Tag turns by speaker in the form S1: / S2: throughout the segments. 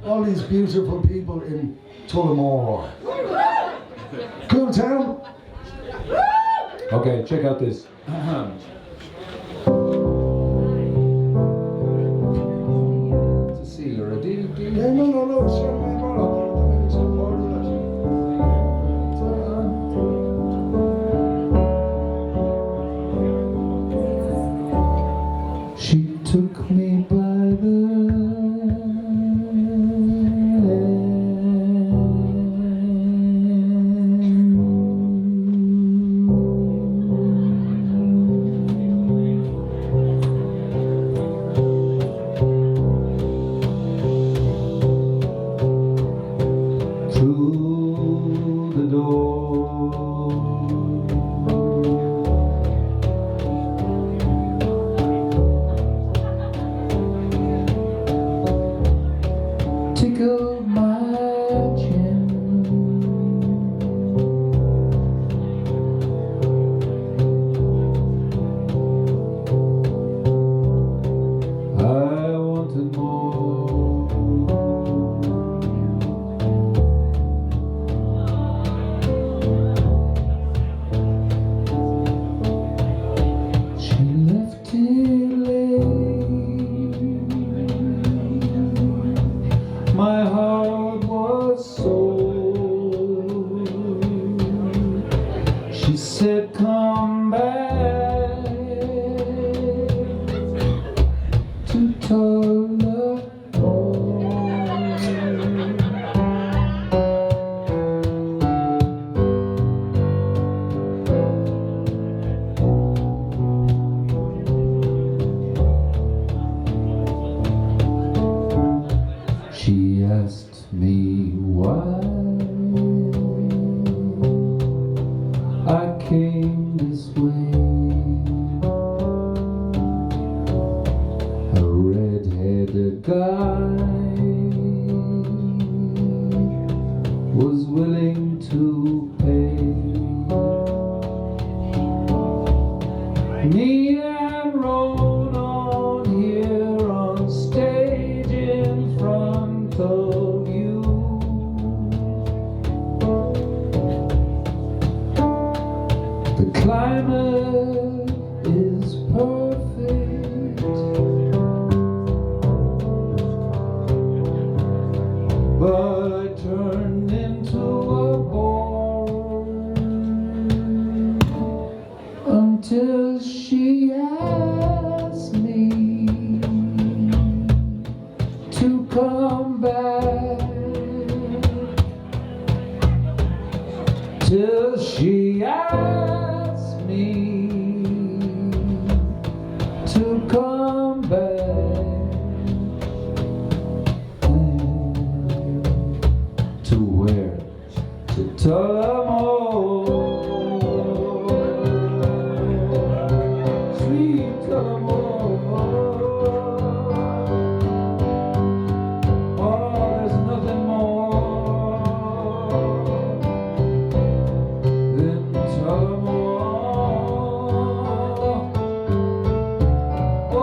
S1: all these beautiful people in Tullamore. Cool town?
S2: Okay, check out this. To see, you're a deal.
S1: Yeah, no, it's certainly not. It's a part of it. She took me by the through the door. Tickled my chin. I wanted more. She left it late. My heart was sore. She said, come back to Tullamore. She asked me why I came this way. A red-headed guy was willing to pay. Me and Rónán here on stage in front of you. The climate is perfect, but I turned into a bore until she asked me to come back. Till she asked me to come back. To where? To Tullamore. Sweet Tullamore. Oh, there's nothing more than Tullamore. Oh,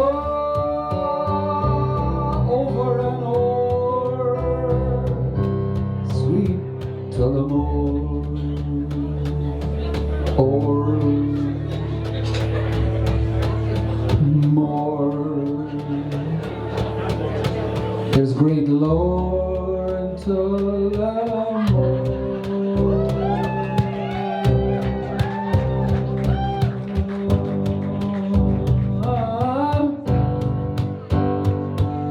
S1: over and over, sweet Tullamore. Or more. There's great lore in Tullamore.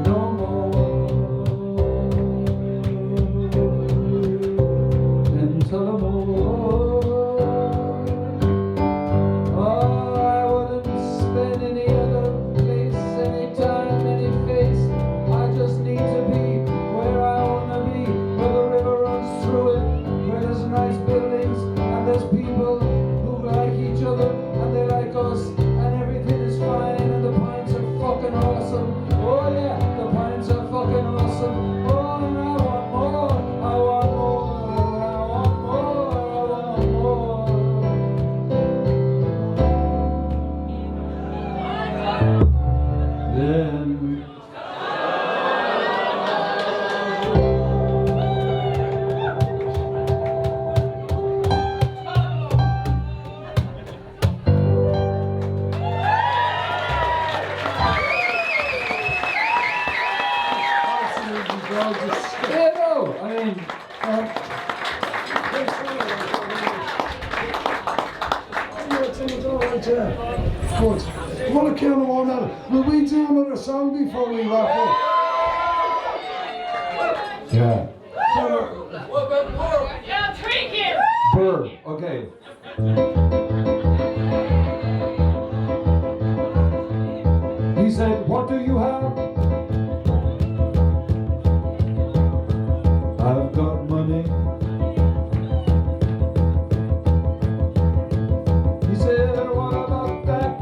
S1: No more than Tullamore. I wouldn't spend any other place, any time, any face. I just need to be where I wanna be, where the
S2: Yeah, no, I mean,
S1: Good. What a count of all that. Will we do another song before we wrap up?
S2: yeah.
S3: Yeah, three kids.
S2: Birr, okay. He said, what do you have? I've got money. He said, what about that?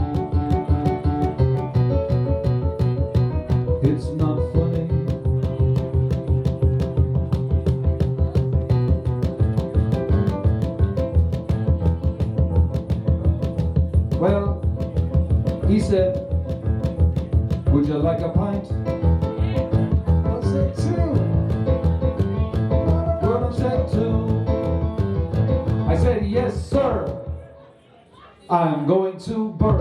S2: It's not funny. Well, he said, would you like a pint?
S1: I said two.
S2: Well, I said two. I said, yes, sir. I'm going to Birr.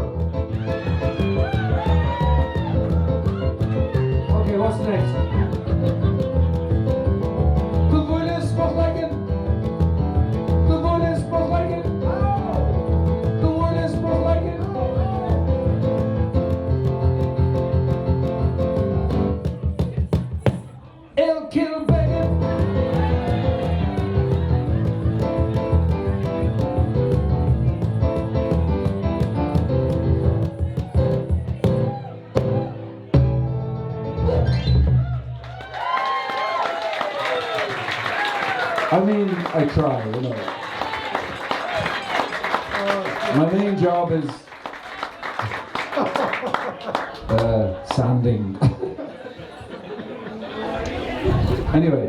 S2: Okay, what's next? The voice was like it. The voice was like it. The voice was like it. El Kilbeggan. I mean, I try, you know. My main job is sanding. Anyway.